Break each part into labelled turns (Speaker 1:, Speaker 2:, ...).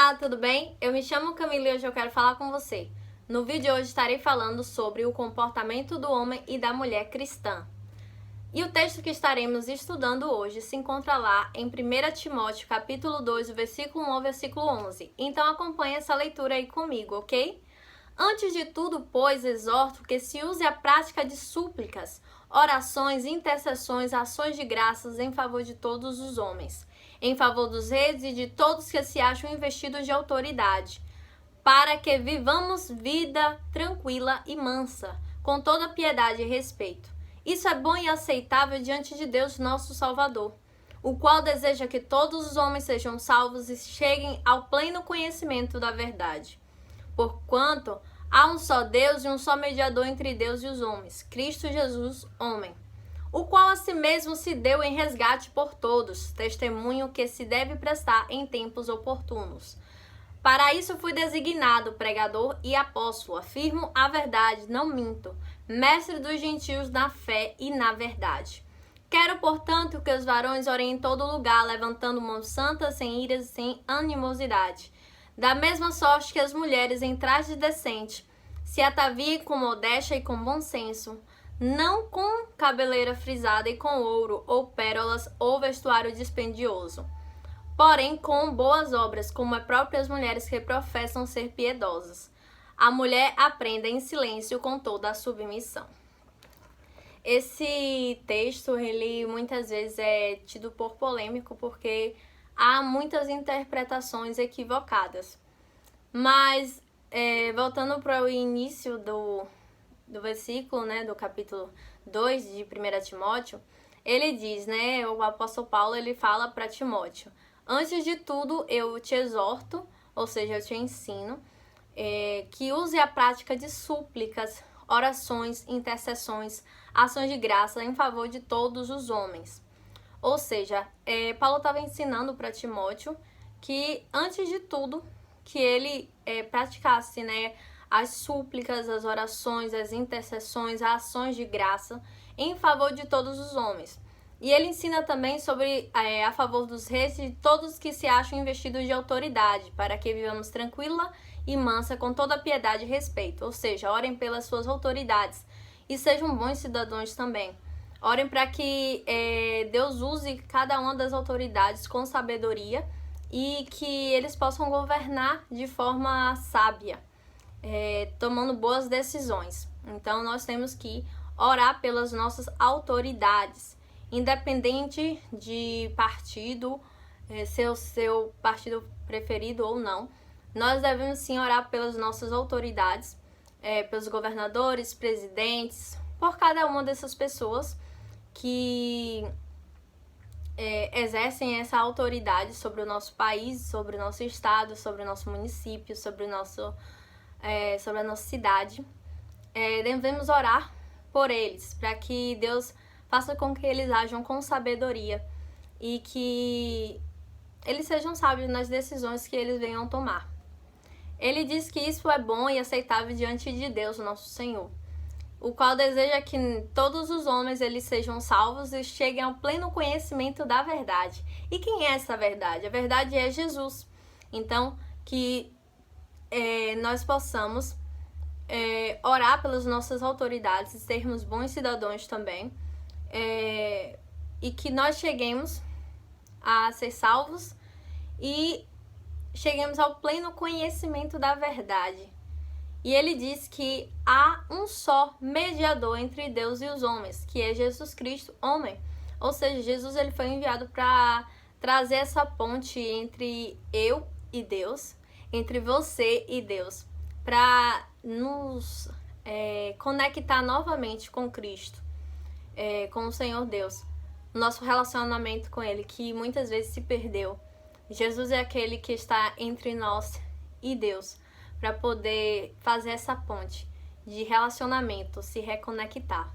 Speaker 1: Olá, tudo bem? Eu me chamo Camila e hoje eu quero falar com você. No vídeo de hoje estarei falando sobre o comportamento do homem e da mulher cristã. E o texto que estaremos estudando hoje se encontra lá em 1 Timóteo, capítulo 2, o versículo 1 ao versículo 11. Então acompanhe essa leitura aí comigo, ok? Antes de tudo, pois, exorto que se use a prática de súplicas, orações, intercessões, ações de graças em favor de todos os homens, em favor dos reis e de todos que se acham investidos de autoridade, para que vivamos vida tranquila e mansa, com toda piedade e respeito. Isso é bom e aceitável diante de Deus, nosso Salvador, o qual deseja que todos os homens sejam salvos e cheguem ao pleno conhecimento da verdade. Porquanto há um só Deus e um só mediador entre Deus e os homens, Cristo Jesus, homem, o qual a si mesmo se deu em resgate por todos, testemunho que se deve prestar em tempos oportunos. Para isso fui designado pregador e apóstolo, afirmo a verdade, não minto, mestre dos gentios na fé e na verdade. Quero, portanto, que os varões orem em todo lugar, levantando mãos santas, sem iras e sem animosidade. Da mesma sorte que as mulheres em traje decente se ataviem com modéstia e com bom senso, não com cabeleira frisada e com ouro ou pérolas ou vestuário dispendioso, porém com boas obras, como as próprias mulheres que professam ser piedosas. A mulher aprenda em silêncio com toda a submissão. Esse texto, ele muitas vezes é tido por polêmico porque há muitas interpretações equivocadas. Mas, voltando para o início do versículo, né, do capítulo 2 de 1 Timóteo, ele diz, né, o apóstolo Paulo, ele fala para Timóteo: antes de tudo, eu te exorto, ou seja, eu te ensino, que use a prática de súplicas, orações, intercessões, ações de graça em favor de todos os homens. Ou seja, Paulo estava ensinando para Timóteo que, antes de tudo, que ele praticasse, né, as súplicas, as orações, as intercessões, as ações de graça em favor de todos os homens. E ele ensina também sobre a favor dos reis e de todos que se acham investidos de autoridade, para que vivamos tranquila e mansa com toda piedade e respeito. Ou seja, orem pelas suas autoridades e sejam bons cidadãos também. Orem para que Deus use cada uma das autoridades com sabedoria e que eles possam governar de forma sábia, tomando boas decisões. Então, nós temos que orar pelas nossas autoridades, independente de partido, ser o seu partido preferido ou não. Nós devemos sim orar pelas nossas autoridades, pelos governadores, presidentes, por cada uma dessas pessoas que exercem essa autoridade sobre o nosso país, sobre o nosso estado, sobre o nosso município, sobre a nossa cidade. Devemos orar por eles, para que Deus faça com que eles ajam com sabedoria e que eles sejam sábios nas decisões que eles venham tomar. Ele diz que isso é bom e aceitável diante de Deus, nosso Senhor, o qual deseja que todos os homens eles sejam salvos e cheguem ao pleno conhecimento da verdade. E quem é essa verdade? A verdade é Jesus. Então, que nós possamos orar pelas nossas autoridades, sermos bons cidadãos também, e que nós cheguemos a ser salvos e cheguemos ao pleno conhecimento da verdade. E ele diz que há um só mediador entre Deus e os homens, que é Jesus Cristo, homem. Ou seja, Jesus ele foi enviado para trazer essa ponte entre eu e Deus, entre você e Deus, para nos conectar novamente com Cristo, com o Senhor Deus, nosso relacionamento com Ele, que muitas vezes se perdeu. Jesus é aquele que está entre nós e Deus, para poder fazer essa ponte de relacionamento, se reconectar.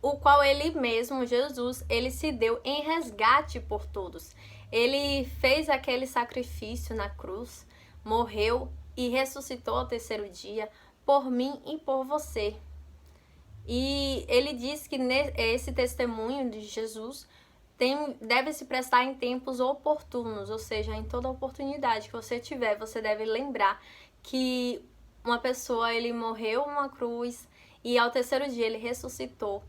Speaker 1: O qual ele mesmo, Jesus, ele se deu em resgate por todos. Ele fez aquele sacrifício na cruz, morreu e ressuscitou ao terceiro dia por mim e por você. E ele diz que esse testemunho de Jesus deve se prestar em tempos oportunos, ou seja, em toda oportunidade que você tiver, você deve lembrar que uma pessoa, ele morreu numa cruz e ao terceiro dia ele ressuscitou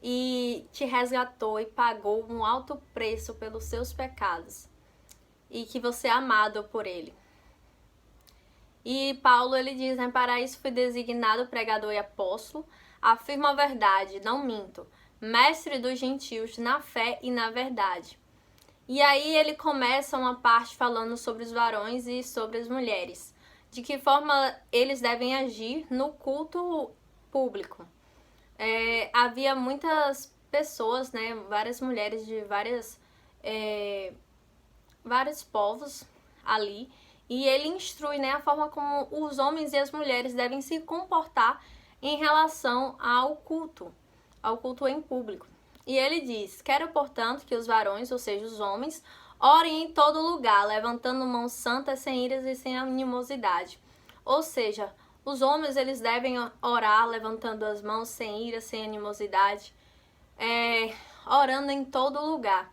Speaker 1: e te resgatou e pagou um alto preço pelos seus pecados e que você é amado por ele. E Paulo, ele diz, né, para isso fui designado pregador e apóstolo, afirmo a verdade, não minto, mestre dos gentios na fé e na verdade. E aí ele começa uma parte falando sobre os varões e sobre as mulheres, de que forma eles devem agir no culto público. Havia muitas pessoas, né, várias mulheres de vários povos ali, e ele instrui, né, a forma como os homens e as mulheres devem se comportar em relação ao culto em público. E ele diz, quero, portanto, que os varões, ou seja, os homens, orem em todo lugar, levantando mãos santas, sem iras e sem animosidade. Ou seja, os homens, eles devem orar, levantando as mãos, sem ira, sem animosidade, orando em todo lugar.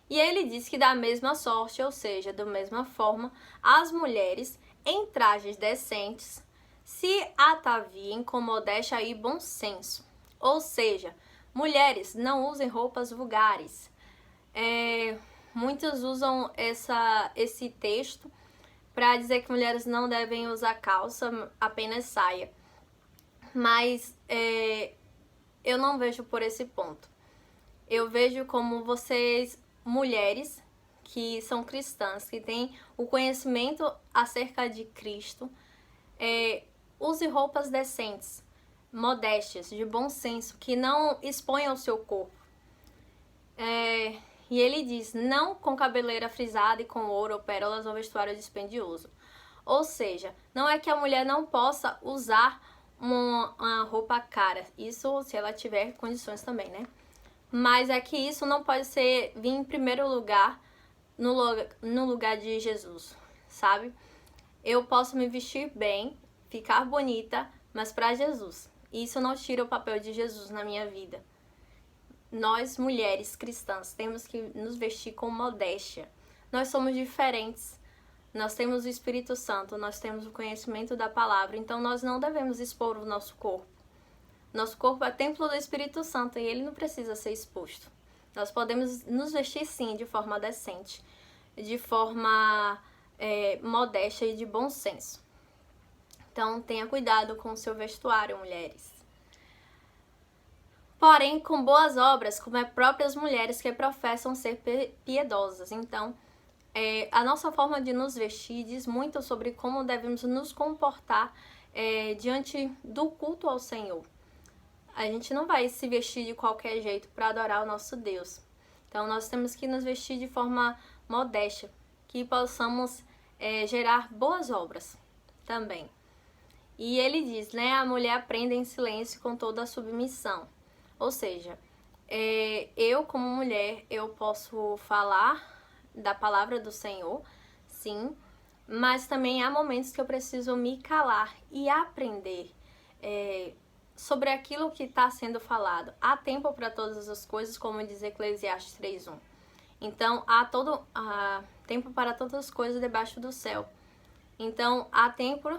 Speaker 1: E ele diz que da mesma sorte, ou seja, da mesma forma, as mulheres, em trajes decentes, se ataviem com modéstia e bom senso. Ou seja, mulheres, não usem roupas vulgares. Muitos usam esse texto para dizer que mulheres não devem usar calça, apenas saia. Mas eu não vejo por esse ponto. Eu vejo como vocês, mulheres que são cristãs, que têm o conhecimento acerca de Cristo, use roupas decentes, modéstias, de bom senso, que não exponham o seu corpo. E ele diz, não com cabeleira frisada e com ouro ou pérolas ou vestuário dispendioso. Ou seja, não é que a mulher não possa usar uma roupa cara, isso se ela tiver condições também, né? Mas é que isso não pode vir em primeiro lugar no lugar de Jesus, sabe? Eu posso me vestir bem, ficar bonita, mas para Jesus. Isso não tira o papel de Jesus na minha vida. Nós, mulheres cristãs, temos que nos vestir com modéstia. Nós somos diferentes. Nós temos o Espírito Santo, nós temos o conhecimento da palavra, então nós não devemos expor o nosso corpo. Nosso corpo é templo do Espírito Santo e ele não precisa ser exposto. Nós podemos nos vestir sim de forma decente, de forma modesta e de bom senso. Então tenha cuidado com o seu vestuário, mulheres. Porém, com boas obras, como as próprias mulheres que professam ser piedosas. Então, a nossa forma de nos vestir diz muito sobre como devemos nos comportar diante do culto ao Senhor. A gente não vai se vestir de qualquer jeito para adorar o nosso Deus. Então, nós temos que nos vestir de forma modesta, que possamos gerar boas obras também. E ele diz, né, a mulher aprende em silêncio com toda a submissão. Ou seja, eu como mulher, eu posso falar da palavra do Senhor, sim, mas também há momentos que eu preciso me calar e aprender sobre aquilo que está sendo falado. Há tempo para todas as coisas, como diz Eclesiastes 3:1. Então, há tempo para todas as coisas debaixo do céu. Então, há tempo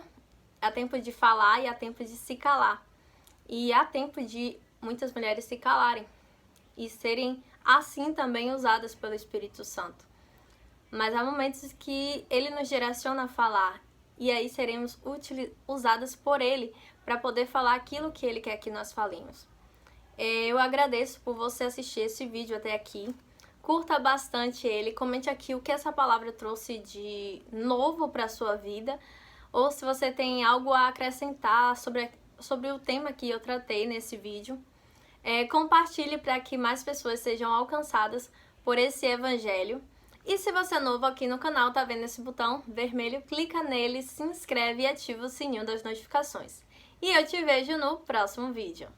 Speaker 1: de falar e há tempo de se calar. E há tempo de muitas mulheres se calarem e serem assim também usadas pelo Espírito Santo. Mas há momentos que ele nos direciona a falar e aí seremos usadas por ele para poder falar aquilo que ele quer que nós falemos. Eu agradeço por você assistir esse vídeo até aqui. Curta bastante ele, comente aqui o que essa palavra trouxe de novo para a sua vida, ou se você tem algo a acrescentar sobre o tema que eu tratei nesse vídeo. Compartilhe para que mais pessoas sejam alcançadas por esse evangelho. E se você é novo aqui no canal, tá vendo esse botão vermelho, clica nele, se inscreve e ativa o sininho das notificações. E eu te vejo no próximo vídeo.